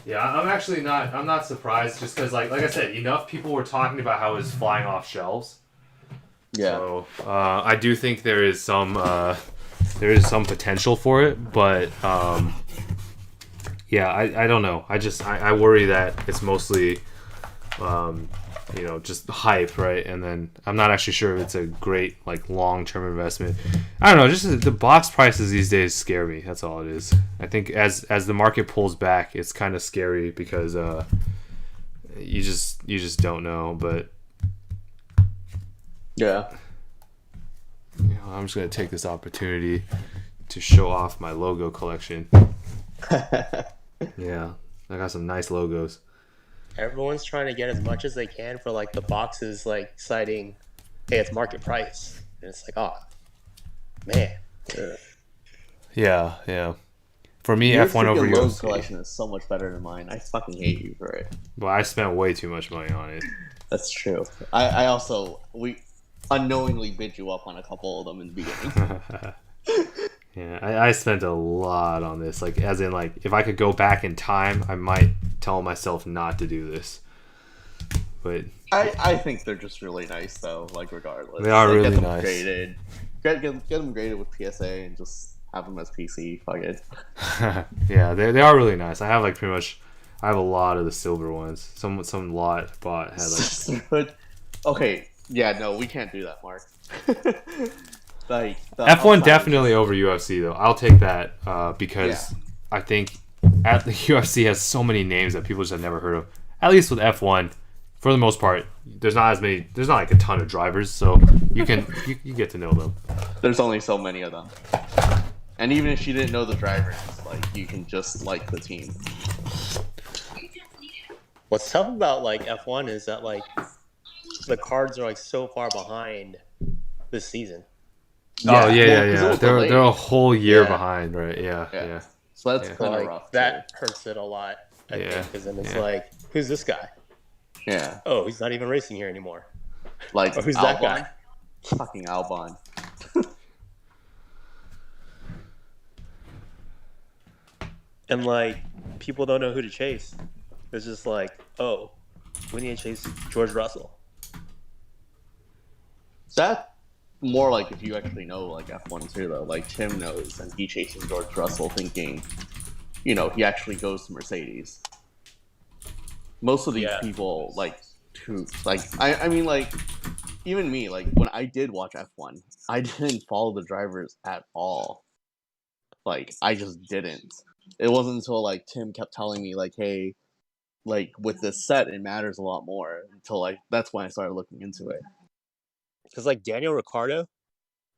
Yeah, I'm not surprised just because like I said, enough people were talking about how it's flying off shelves. Yeah. So I do think there is some potential for it, but I don't know. I worry that it's mostly just hype, right? And then I'm not actually sure if it's a great like long-term investment. I don't know. Just the box prices these days scare me. That's all it is. I think as the market pulls back, it's kind of scary because you just don't know. But yeah, I'm just gonna take this opportunity to show off my logo collection. Yeah, I got some nice logos. Everyone's trying to get as much as they can for like the boxes, like citing, hey, it's market price, and it's like, oh man. Yeah. For me, your F1 over logo UFC collection is so much better than mine. I fucking hate you for it. Well, I spent way too much money on it. That's true. I also we unknowingly bid you up on a couple of them in the beginning. Yeah, I spent a lot on this. Like, as in, like, if I could go back in time, I might tell myself not to do this. But I think they're just really nice, though. Like, regardless, they are really get them nice. Graded. Get them graded with PSA and just have them as PC. Fuck it. Yeah, they are really nice. I have like pretty much. I have a lot of the silver ones. Some lot I bought had like. Okay. Yeah. No, we can't do that, Mark. Like F1 definitely over UFC though. I'll take that because I think at the UFC has so many names that people just have never heard of. At least with F1, for the most part, there's not like a ton of drivers, so you can you get to know them. There's only so many of them, and even if you didn't know the drivers, like you can just like the team. What's tough about like F1 is that like the cards are like so far behind this season. Yeah. They're a whole year behind, right? Yeah. So that's kind of rough. That hurts it a lot, I think, because then it's like, who's this guy? Yeah, Oh, he's not even racing here anymore. like Oh, who's that guy? Albon, fucking Albon. And like, people don't know who to chase. It's just like, oh, we need to chase George Russell. That more like if you actually know like F1 too though. Like Tim knows, and he chases George Russell, thinking, he actually goes to Mercedes. Most of these Yeah. people like who like I mean like even me like when I did watch F1, I didn't follow the drivers at all. Like I just didn't. It wasn't until like Tim kept telling me like, hey, like with this set it matters a lot more, until like that's when I started looking into it. Because like Daniel Ricciardo,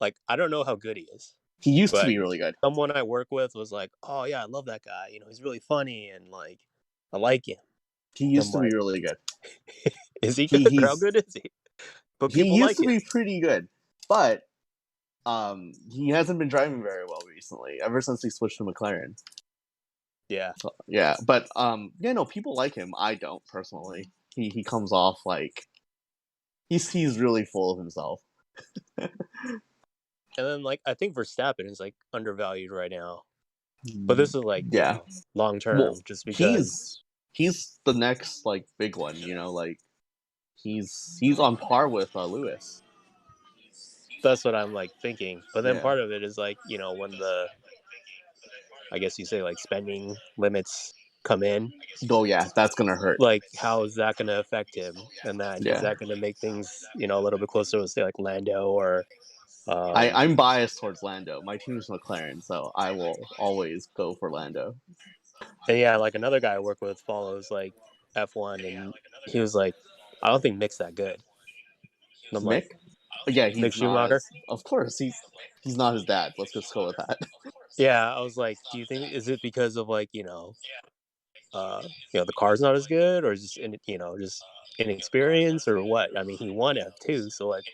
like I don't know how good he is, He used to but be really good. someone I work with was like, oh yeah, I love that guy. He's really funny and like I like him. He I'm used to be like, really good. is he He good or how he's good is he? But he people used like to him. be pretty good, but he hasn't been driving very well recently. Ever since he switched to McLaren. Yeah. So, yeah, but yeah, no, people like him. I don't personally. He comes off like he's really full of himself. And then like I think Verstappen is like undervalued right now. But this is like, Yeah, long term, well, just because he's the next like big one. Like he's on par with Lewis. that's what I'm like thinking. But then Yeah. part of it is like, when I guess you say like spending limits come in, Oh yeah, that's gonna hurt. like how is that going to affect him? And then is Yeah. that going to make things, a little bit closer to say like Lando or I'm biased towards Lando. My team's McLaren, so I will always go for Lando. and yeah, like another guy I work with follows like F1 and he was like, I don't think Mick's that good. And I'm like, Mick? Yeah, Mick he's not Schumacher? as. Of course, he's not his dad. Let's just go with that. Yeah, I was like, do you think is it because of like, the car's not as good or just just inexperience or what? I mean, he won F2, so like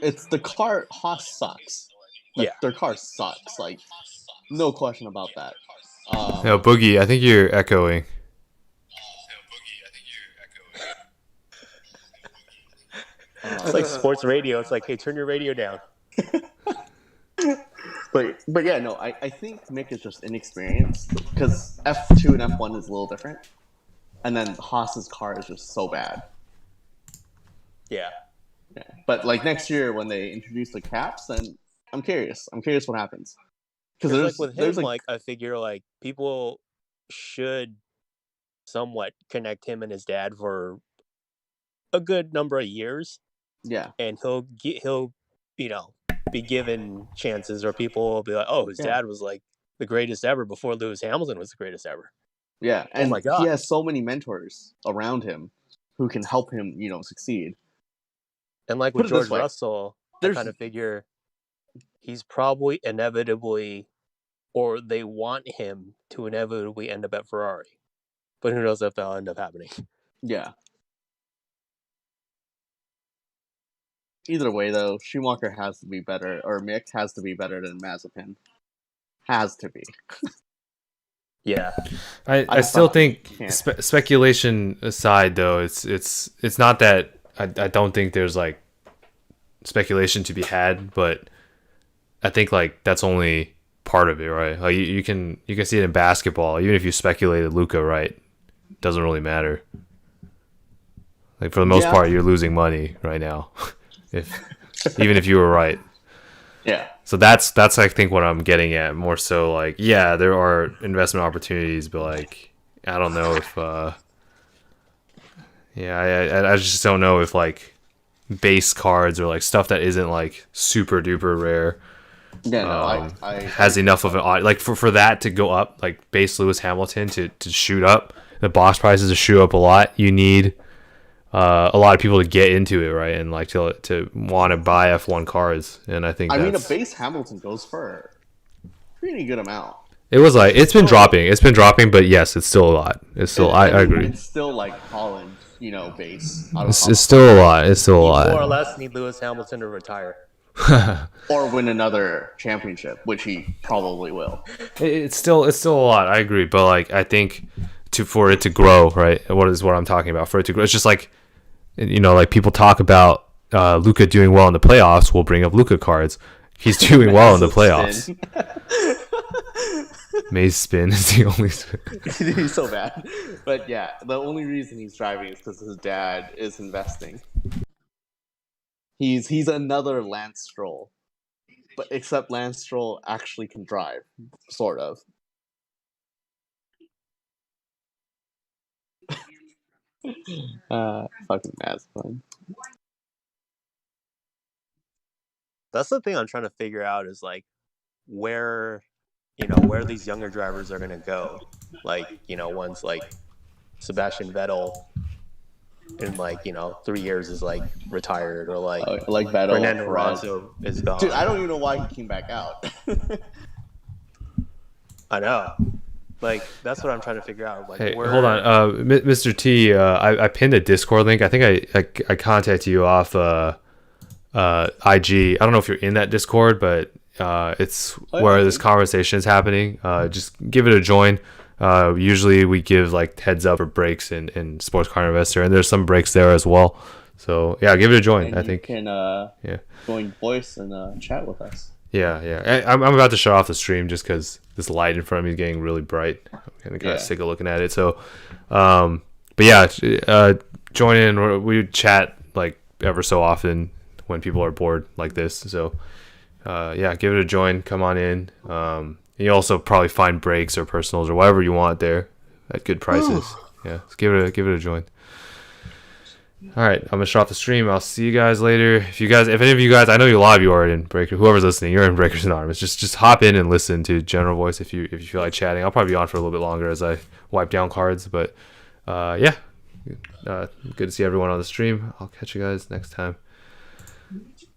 It's the car. Haas sucks. yeah. Their car sucks. Like no question about that. No, Boogie, I think you're echoing. It's like sports radio. It's like, hey, turn your radio down. But yeah, no, I think Mick is just inexperienced because F2 and F1 is a little different, and then Haas's car is just so bad. Yeah. Yeah. But like next year when they introduce the caps, then I'm curious. I'm curious what happens. Because like with him, like I figure like people should somewhat connect him and his dad for a good number of years. Yeah. And he'll be given chances, or people will be like, oh, his dad was like the greatest ever before Lewis Hamilton was the greatest ever. Yeah, and oh my God. He has so many mentors around him who can help him, succeed. And like with George Russell, I kind of figure he's probably inevitably, or they want him to inevitably end up at Ferrari. But who knows if that'll end up happening. Yeah. Either way, though, Schumacher has to be better, or Mick has to be better than Mazepin. Has to be. Yeah. I still think speculation aside, though, it's not that I don't think there's like speculation to be had, but I think like that's only part of it, right? Like you can see it in basketball. Even if you speculated Luka, right, doesn't really matter. Like for the most part, you're losing money right now, even if you were right. Yeah. So that's I think what I'm getting at more so like, yeah, there are investment opportunities, but like I don't know if I just don't know if like base cards or like stuff that isn't like super duper rare has enough of an like for that to go up, like base Lewis Hamilton to shoot up, the box prices to shoot up a lot. You need a lot of people to get into it, right, and like to want to buy F1 cars, and I think a base Hamilton goes for a pretty good amount. It was like it's been dropping, but yes, it's still a lot. It's still I agree. It's still like Holland, base. It's still a lot. It's still a lot. More or less need Lewis Hamilton to retire. Or win another championship, which he probably will. It's still a lot. I agree, but like I think for it to grow, right? What I'm talking about? For it to grow, it's just like, like people talk about Luka doing well in the playoffs. We'll bring up Luka cards. He's doing well in the playoffs. Maze spin is the only spin. He's so bad. But yeah, the only reason he's driving is because his dad is investing. He's another Lance Stroll. But except Lance Stroll actually can drive. Sort of. Fucking that's fun. That's the thing I'm trying to figure out is like where these younger drivers are gonna go. Like, once like Sebastian Vettel in 3 years is like retired, or like Vettel, Fernando Alonso is gone. Dude, I don't even know why he came back out. I know. Like, that's what I'm trying to figure out. Like, hey, hold on, Mr. T. I pinned a Discord link. I think I contacted you off IG. I don't know if you're in that Discord, but it's where this conversation is happening. Just give it a join. Usually we give like heads up or breaks in Sports Car Investor, and there's some breaks there as well. So yeah, give it a join. And I think you can join voice and chat with us. Yeah. I'm about to shut off the stream just because this light in front of me is getting really bright. I'm kind of sick of looking at it. So, but yeah, join in. We chat like ever so often when people are bored like this. So, yeah, give it a join. Come on in. You also probably find breaks or personals or whatever you want there at good prices. Yeah, let's give it a join. All right, I'm gonna shut off the stream. I'll see you guys later. If any of you guys, I know a lot of you are in Breaker. Whoever's listening, you're in Breakers Anonymous. Just hop in and listen to General Voice if you feel like chatting. I'll probably be on for a little bit longer as I wipe down cards. But yeah, good to see everyone on the stream. I'll catch you guys next time.